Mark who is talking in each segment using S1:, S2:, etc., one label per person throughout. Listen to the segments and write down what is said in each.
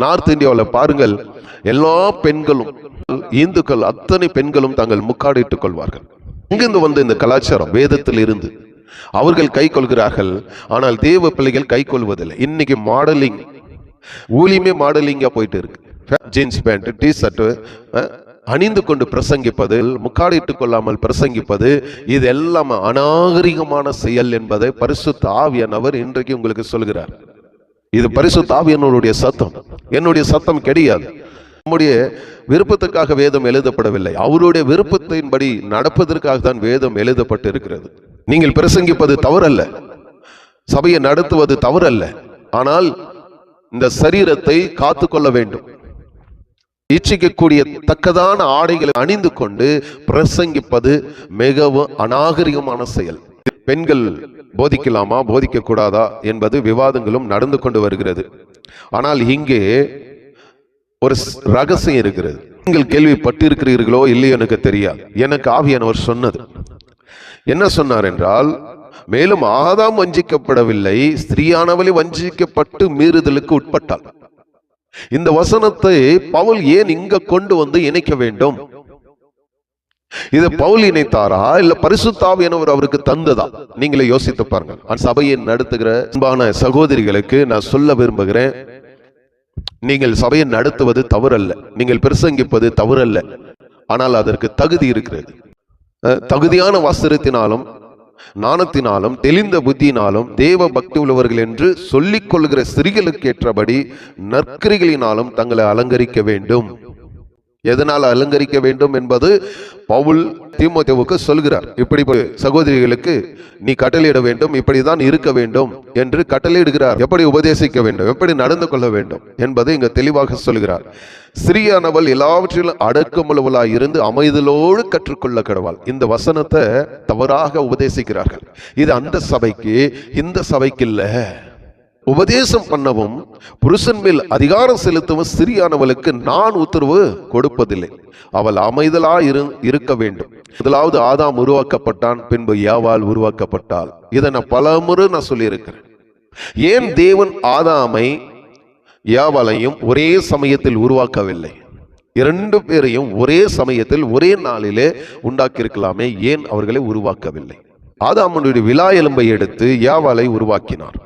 S1: North இந்தியாவில் பாருங்கள், எல்லா பெண்களும், இந்துக்கள் அத்தனை பெண்களும் தாங்கள் முக்காடிட்டுக் கொள்வார்கள். இங்கிருந்து வந்த இந்த கலாச்சாரம் வேதத்தில் இருந்து அவர்கள் கை கொள்கிறார்கள். ஆனால் தேவ பிள்ளைகள் கை கொள்வதில்லை. இன்னைக்கு மாடலிங் ஊழியமே மாடலிங்கா போயிட்டு இருக்கு. ஜீன்ஸ் பேண்ட், டி ஷர்ட் அணிந்து கொண்டு பிரசங்கிப்பது, முக்காடிட்டுக் கொள்ளாமல் பிரசங்கிப்பது, இது எல்லாம் அநாகரிகமான செயல் என்பதை பரிசுத்த ஆவியானவர் இன்றைக்கு உங்களுக்கு சொல்கிறார். இது பரிசுத்த ஆவியானவருடைய சத்தம், என்னுடைய சத்தம் கிடையாது. நம்முடைய விருப்பத்துக்காக வேதம் எழுதப்படவில்லை, அவருடைய விருப்பத்தின்படி நடப்பதற்காக தான் வேதம் எழுதப்பட்டு இருக்கிறது. நீங்கள் பிரசங்கிப்பது தவறல்ல, சபையை நடத்துவது தவறல்ல. ஆனால் இந்த சரீரத்தை காத்துக்கொள்ள வேண்டும். இச்சிக்கக்கூடிய தக்கதான ஆடைகளை அணிந்து கொண்டு பிரசங்கிப்பது மிகவும் அநாகரிகமான செயல். பெண்கள் போதிக்கலாமா போதிக்க கூடாதா என்பது விவாதங்களும் நடந்து கொண்டு வருகிறது. ஆனால் இங்கே ஒரு ரகசியம் இருக்கிறது. நீங்கள் கேள்விப்பட்டிருக்கிறீர்களோ இல்லையோ எனக்கு தெரியாது. எனக்கு ஆவியானவர் சொன்னது என்ன சொன்னார் என்றால், மேலும் ஆதாம் வஞ்சிக்கப்படவில்லை, ஸ்திரீயானவளை வஞ்சிக்கப்பட்டு மீறுதலுக்கு உட்பட்டாள். இந்த வசனத்தை பவுல் ஏன் இங்க கொண்டு வந்து இணைக்க வேண்டும்? இதை பவுல் இணைத்தாரா இல்ல பரிசுத்த ஆவியானவர் அவருக்கு தந்ததா? நீங்களே யோசித்து பாருங்க. சபையை நடத்துகிற அன்பான சகோதரிகளுக்கு நான் சொல்ல விரும்புகிறேன், நீங்கள் சபையை நடத்துவது தவறல்ல, நீங்கள் பிரசங்கிப்பது தவறல்ல. ஆனால் அதற்கு தகுதி இருக்கிறது. தகுதியான வஸ்திரத்தினாலும் ஞானத்தினாலும் தெளிந்த புத்தியினாலும் தேவ பக்தி உள்ளவர்கள் என்று சொல்லிக் கொள்கிற ஸ்திரீகளுக்கு ஏற்றபடி நற்கிரிகளினாலும் தங்களை அலங்கரிக்க வேண்டும். எதனால் அலங்கரிக்க வேண்டும் என்பது பவுல் தீமோத்தேயுவுக்கு சொல்கிறார். இப்படி சகோதரிகளுக்கு நீ கட்டளையிட வேண்டும், இப்படிதான் இருக்க வேண்டும் என்று கட்டளையிடுகிறார். எப்படி உபதேசிக்க வேண்டும், எப்படி நடந்து கொள்ள வேண்டும் என்பதை இங்கு தெளிவாக சொல்கிறார். ஸ்திரீயானவள் எல்லாவற்றிலும் அடக்கமுள்ளவளாய் இருந்து அமைதலோடு கற்றுக்கொள்ள கடவாள். இந்த வசனத்தை தவறாக உபதேசிக்கிறார்கள். இது அந்த சபைக்கு, இந்த சபைக்கு இல்ல. உபதேசம் பண்ணவும் புருஷன் மேல் அதிகாரம் செலுத்தவும் ஸ்திரீயானவளுக்கு நான் உத்தரவு கொடுப்பதில்லை. அவள் அமைதலா இருக்க வேண்டும். முதலாவது ஆதாம் உருவாக்கப்பட்டான், பின்பு ஏவாள் உருவாக்கப்பட்டாள். இதை நான் பல முறை சொல்லியிருக்கிறேன். ஏன் தேவன் ஆதாமை ஏவாளையும் ஒரே சமயத்தில் உருவாக்கவில்லை? இரண்டு பேரையும் ஒரே சமயத்தில் ஒரே நாளிலே உண்டாக்கி இருக்கலாமே, ஏன் அவர்களை உருவாக்கவில்லை? ஆதாமுடைய விலா எலும்பை எடுத்து ஏவாளை உருவாக்கினார்.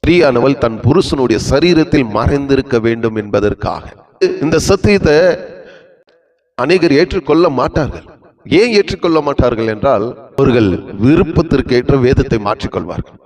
S1: ஸ்திரீயானவள் தன் புருஷனுடைய சரீரத்தில் மறைந்திருக்க வேண்டும் என்பதற்காக. இந்த சத்தியத்தை அநேகர் ஏற்றுக்கொள்ள மாட்டார்கள். ஏன் ஏற்றுக்கொள்ள மாட்டார்கள் என்றால், அவர்கள் விருப்பத்திற்கு ஏற்ற வேதத்தை மாற்றிக்கொள்வார்கள்.